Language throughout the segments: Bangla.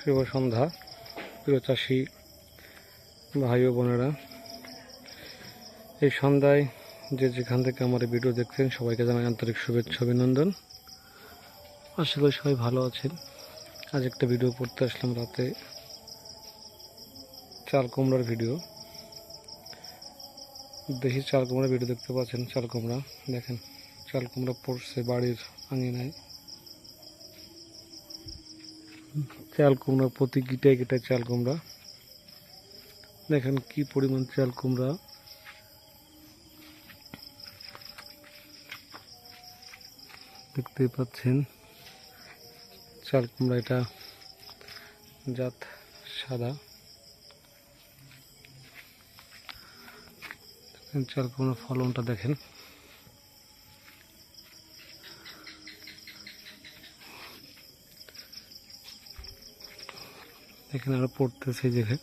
শুভ সন্ধ্যা প্রিয় চাষি ভাই ও বোনেরা। এই সন্ধ্যায় যে যেখান থেকে আমার এই ভিডিও দেখছেন সবাইকে জানাই আন্তরিক শুভেচ্ছা অভিনন্দন। আশা করি সবাই ভালো আছেন। আজ একটা ভিডিও করতে আসলাম রাতে, চাল কুমড়ার ভিডিও। দেশি চাল কুমড়ার ভিডিও দেখতে পাচ্ছেন। চাল কুমড়া দেখেন, চাল কুমড়া পড়ছে বাড়ির আঙিনায়। চাল কুমড়া প্রতি গিটায় গিটায় চাল কুমড়া, দেখেন কি পরিমাণ চাল কুমড়া। দেখতেই পাচ্ছেন চাল কুমড়া, এটা জাত সাদা। চাল কুমড়ার ফলনটা দেখেন। এখানে আরো পড়তেছে দেখে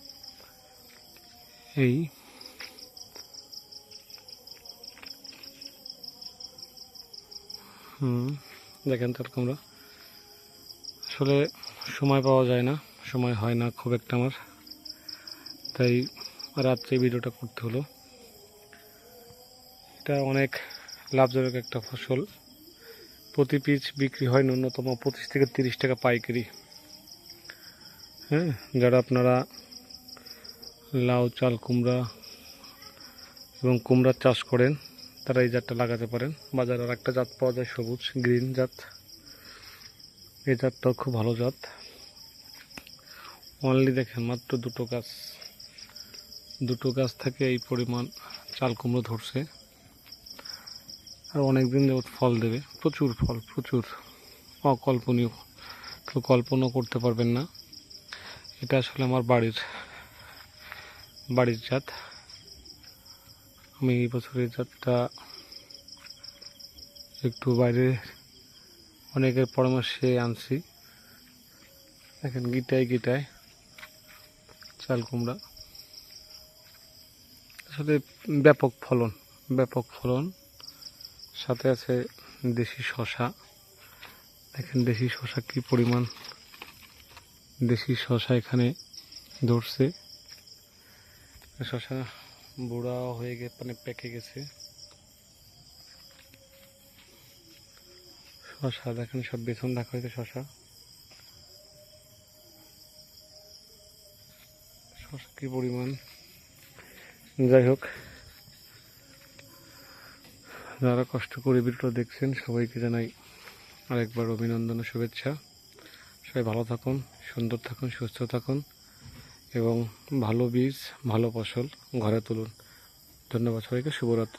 এই দেখেন চাল কুমড়া। আসলে সময় পাওয়া যায় না, সময় হয় না খুব একটা আমার, তাই রাত্রে ভিডিওটা করতে হলো। এটা অনেক লাভজনক একটা ফসল। প্রতি পিস বিক্রি হয় ন্যূনতম 25 থেকে 30 টাকা পাইকারি। হ্যাঁ, যারা আপনারা লাউ, চাল কুমড়া এবং কুমড়ার চাষ করেন তারা এই জাতটা লাগাতে পারেন। বাজারে আর একটা জাত পাওয়া যায় সবুজ গ্রিন জাত, এই জাতটাও খুব ভালো জাত। অনলি দেখেন মাত্র দুটো গাছ থেকে এই পরিমাণ চাল কুমড়ো ধরছে, আর অনেক দিন যাবত ফল দেবে। প্রচুর ফল, প্রচুর, অকল্পনীয়, কেউ কল্পনা করতে পারবেন না। এটা আসলে আমার বাড়ির জাত। আমি এই বছর এই জাতটা একটু বাইরে অনেকের পরামর্শে আনছি। দেখেন গিটায় গিটায় চাল কুমড়া, আসলে ব্যাপক ফলন। সাথে আছে দেশি শসা। দেখেন দেশি শসা কি পরিমাণ, দেশি শসা এখানে ধরছে। শসা বুড়া হয়ে গিয়ে পেকে গেছে। শসা দেখেন সব বেতন রাখা হয়েছে। শসা কি পরিমাণ। যাই হোক, যারা কষ্ট করে ভিডিওটা দেখছেন সবাইকে জানাই আরেকবার অভিনন্দন ও শুভেচ্ছা। সবাই ভালো থাকুন, সুন্দর থাকুন, সুস্থ থাকুন এবং ভালো বীজ, ভালো ফসল ঘরে তুলুন। ধন্যবাদ সবাইকে। শুভরাত্রি।